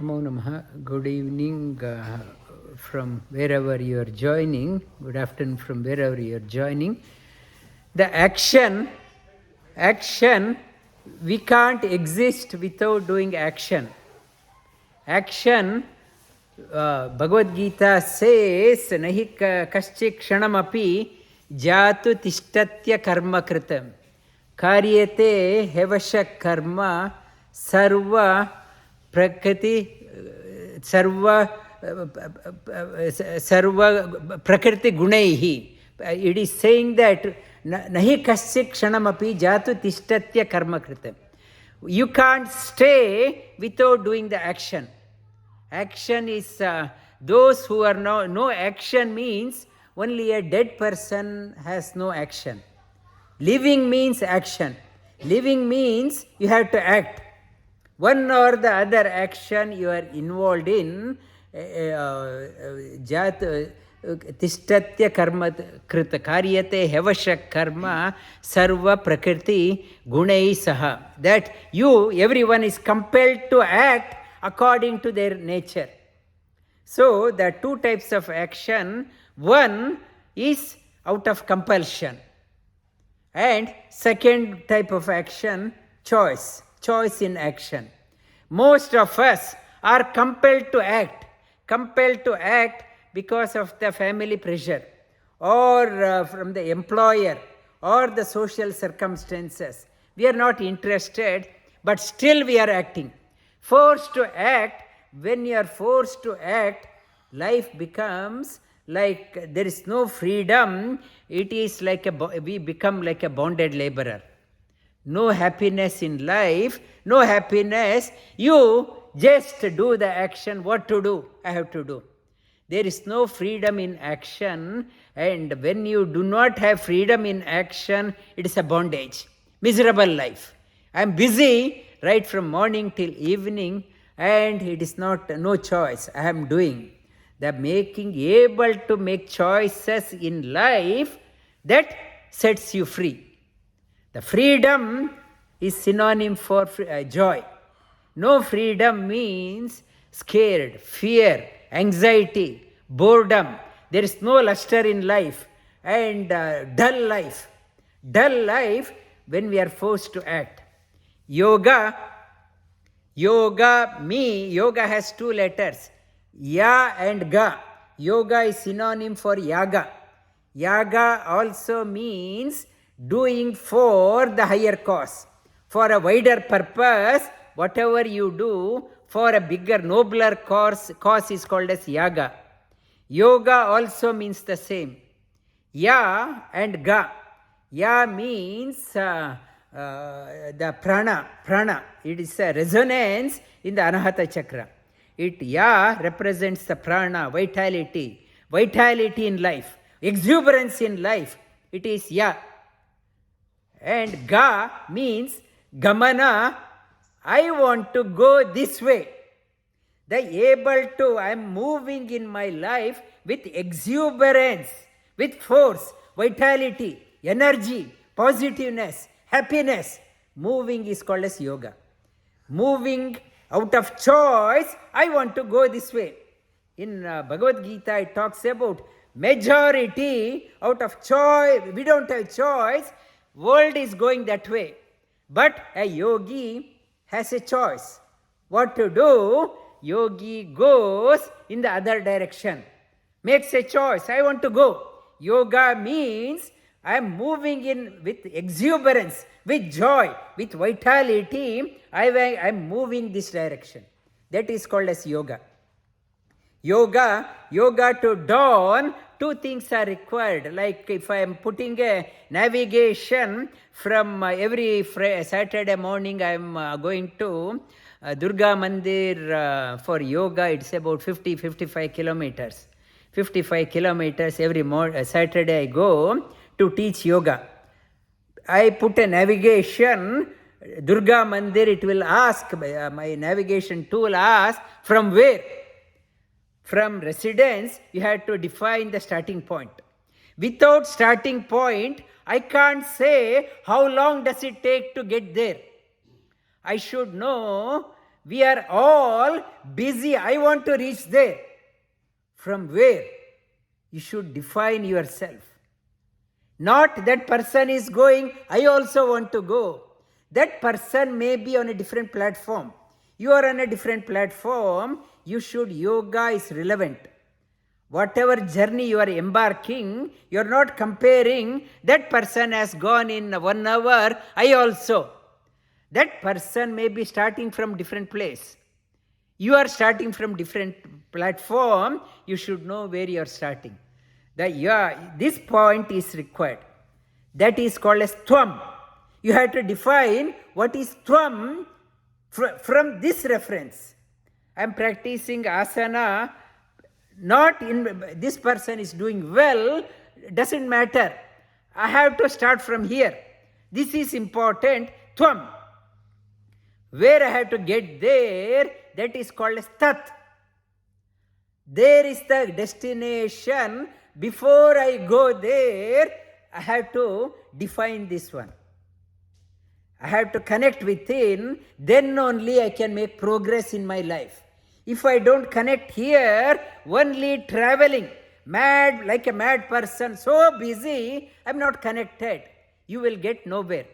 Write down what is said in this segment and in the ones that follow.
Namo Namaha. Good evening from wherever you are joining. Good afternoon from wherever you are joining. The action, we can't exist without doing action. Action, Bhagavad Gita says, Nahi kaschik kshanamapi jatu tishtatya karma kritam. Karyate hevasha karma sarva prakriti sarva prakriti gunaihi. It is saying that nahi kaschik kshanamapi jatu tishtatya karma kritam. You can't stay without doing the action. Action is those who are no action means only a dead person has no action. Living means action. Living means you have to act. One or the other action you are involved in, tishtatya karma krita karyate hevasha karma sarva prakriti gunai saha. That everyone is compelled to act according to their nature. So there are two types of action. One is out of compulsion. And second type of action, choice in action. Most of us are compelled to act because of the family pressure or from the employer or the social circumstances. We are not interested, but still we are acting. Forced to act, when you are forced to act, life becomes like there is no freedom. It is like we become like a bonded laborer. No happiness in life, no happiness. You just do the action. What to do? I have to do. There is no freedom in action, and when you do not have freedom in action, it is a bondage, miserable life. I am busy right from morning till evening, and it is no choice. I am doing. The able to make choices in life, that sets you free. The freedom is synonym for joy. No freedom means scared, fear, anxiety, boredom. There is no luster in life, and dull life. Dull life when we are forced to act. Yoga has two letters, Ya and Ga. Yoga is synonym for Yaga. Yaga also means doing for the higher cause, for a wider purpose. Whatever you do for a bigger, nobler cause is called as Yaga. Yoga also means the same. Ya and Ga. Ya means the prana. It is a resonance in the Anahata Chakra. Ya represents the prana, vitality in life, exuberance in life. It is Ya. And Ga means Gamana. I want to go this way. I am moving in my life with exuberance, with force, vitality, energy, positiveness, happiness. Moving is called as yoga. Moving out of choice, I want to go this way. In Bhagavad Gita, it talks about majority out of choice. We don't have choice. World is going that way. But a yogi has a choice. What to do? Yogi goes in the other direction. Makes a choice. I want to go. Yoga means I am moving in with exuberance, with joy, with vitality. I am moving this direction. That is called as yoga. Yoga to dawn, two things are required. Like if I am putting a navigation from every Saturday morning, I am going to Durga Mandir for yoga. It's about 50-55 kilometers. 55 kilometers every Saturday I go to teach yoga. I put a navigation, Durga Mandir, it will ask, my navigation tool asks, from where? From residence, you have to define the starting point. Without starting point, I can't say how long does it take to get there. I should know We are all busy. I want to reach there. From where? You should define yourself. Not that person is going, I also want to go. That person may be on a different platform. You are on a different platform. Yoga is relevant. Whatever journey you are embarking, you are not comparing, that person has gone in 1 hour, I also. That person may be starting from different place. You are starting from different platform. You should know where you are starting. This point is required. That is called as Tvam. You have to define what is Tvam from this reference. I am practicing asana, not in this person is doing well, doesn't matter. I have to start from here. This is important. Tvam. Where I have to get there, that is called as Tat. There is the destination. Before I go there, I have to define this one. I have to connect within, then only I can make progress in my life. If I don't connect here, only traveling, mad, like a mad person, so busy, I am not connected. You will get nowhere.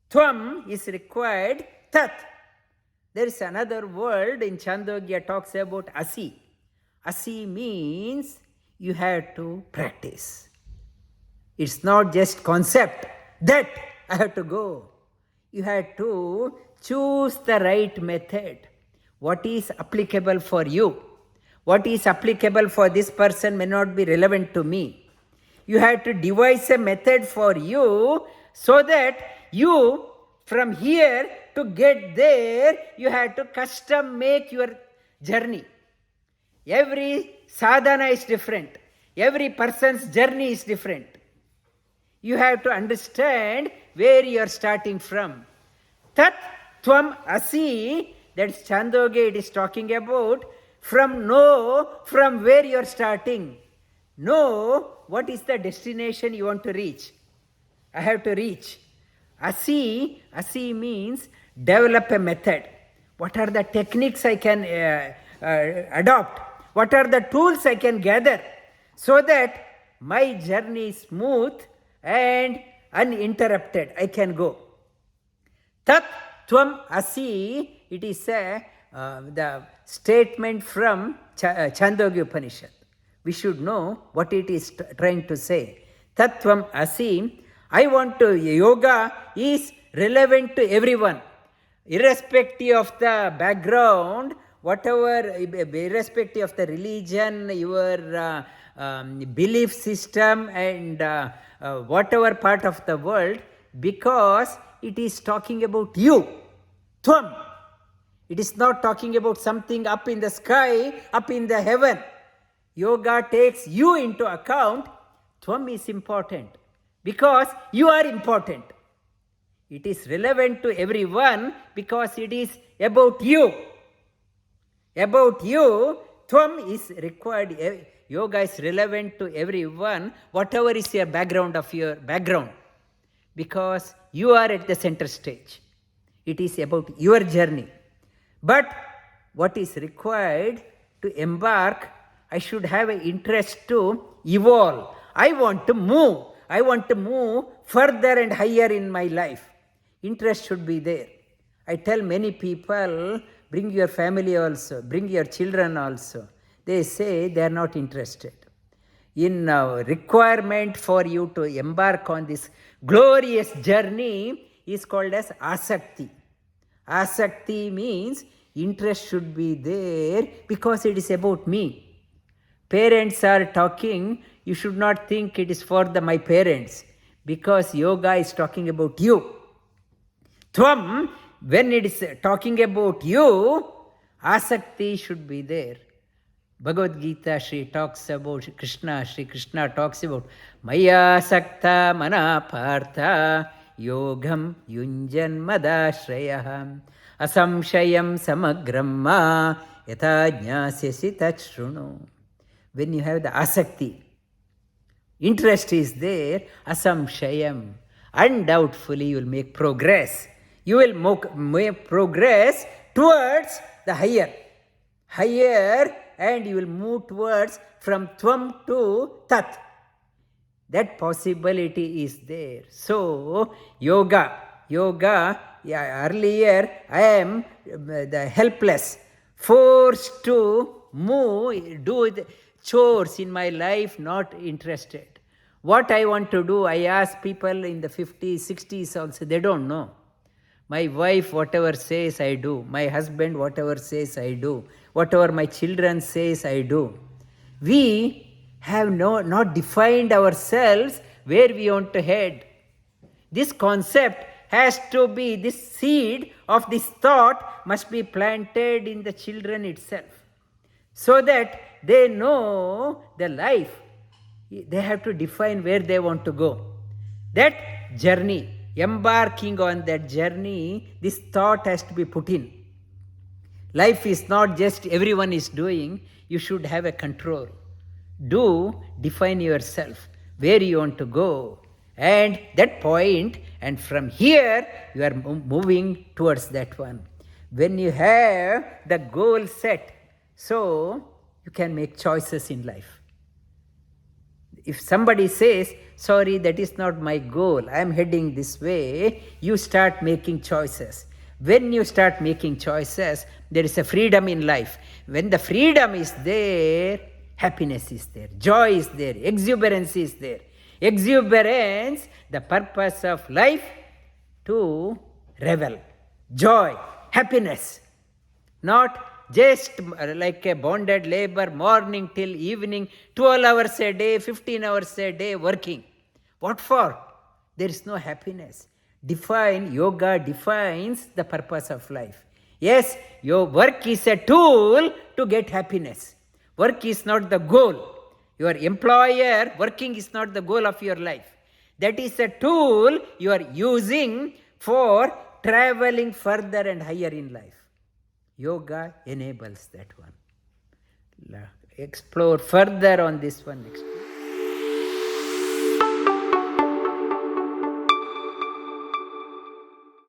Tvam is required. Tat. There is another word in Chandogya talks about Asi. Asi means you have to practice. It's not just concept that I have to go. You have to choose the right method. What is applicable for you? What is applicable for this person may not be relevant to me. You have to devise a method for you so that you, from here to get there, you have to custom make your journey. Every sadhana is different. Every person's journey is different. You have to understand where you are starting from. Tat Tvam Asi, that's Chandogya, it is talking about from where you are starting. Know what is the destination you want to reach. I have to reach. Asi means develop a method. What are the techniques I can adopt? What are the tools I can gather so that my journey is smooth and uninterrupted? I can go. Tat Tvam Asi, it is the statement from Chandogya Upanishad. We should know what it is trying to say. Tat Tvam Asi, yoga is relevant to everyone, irrespective of the background, irrespective of the religion, your belief system, and whatever part of the world, because it is talking about you. Tvam. It is not talking about something up in the sky, up in the heaven. Yoga takes you into account. Tvam is important because you are important. It is relevant to everyone because it is about you. About you, Tvam is required. Yoga is relevant to everyone, whatever is your background, because you are at the center stage. It is about your journey. But what is required to embark, I should have an interest to evolve. I want to move. I want to move further and higher in my life. Interest should be there. I tell many people, bring your family also, bring your children also. They say they are not interested. In requirement for you to embark on this glorious journey is called as asakti. Asakti means interest should be there because it is about me. Parents are talking, you should not think it is for my parents, because yoga is talking about you. Tvam, when it is talking about you, asakti should be there. Bhagavad Gita, Shri Krishna talks about Maya Sakta Manapartha Yogam Yunjan Madashrayah Asamshayam Samagramma Yata Jnasyasi Tachrunu. When you have the asakti, interest is there, asamshayam, undoubtedly you will make progress. You will make progress towards the higher. Higher, and you will move towards from Tvam to Tat. That possibility is there. So, yoga, yeah, earlier I am the helpless, forced to move, do the chores in my life, not interested. What I want to do, I ask people in the 50s, 60s also, they don't know. My wife, whatever says, I do. My husband, whatever says, I do. Whatever my children says, I do. We have not defined ourselves where we want to head. This concept has to be, this seed of this thought must be planted in the children itself, so that they know the life. They have to define where they want to go. That journey, embarking on that journey, this thought has to be put in. Life is not just everyone is doing, you should have a control. Do define yourself, where you want to go, and that point, and from here you are moving towards that one. When you have the goal set, so you can make choices in life. If somebody says, sorry, that is not my goal, I am heading this way, you start making choices. When you start making choices, there is a freedom in life. When the freedom is there, happiness is there, joy is there, exuberance is there. Exuberance, the purpose of life, to revel, joy, happiness. Not just like a bonded labor, morning till evening, 12 hours a day, 15 hours a day working. What for? There is no happiness. Yoga defines the purpose of life. Yes, your work is a tool to get happiness. Work is not the goal. Your employer, working is not the goal of your life. That is a tool you are using for traveling further and higher in life. Yoga enables that one. Explore further on this one next.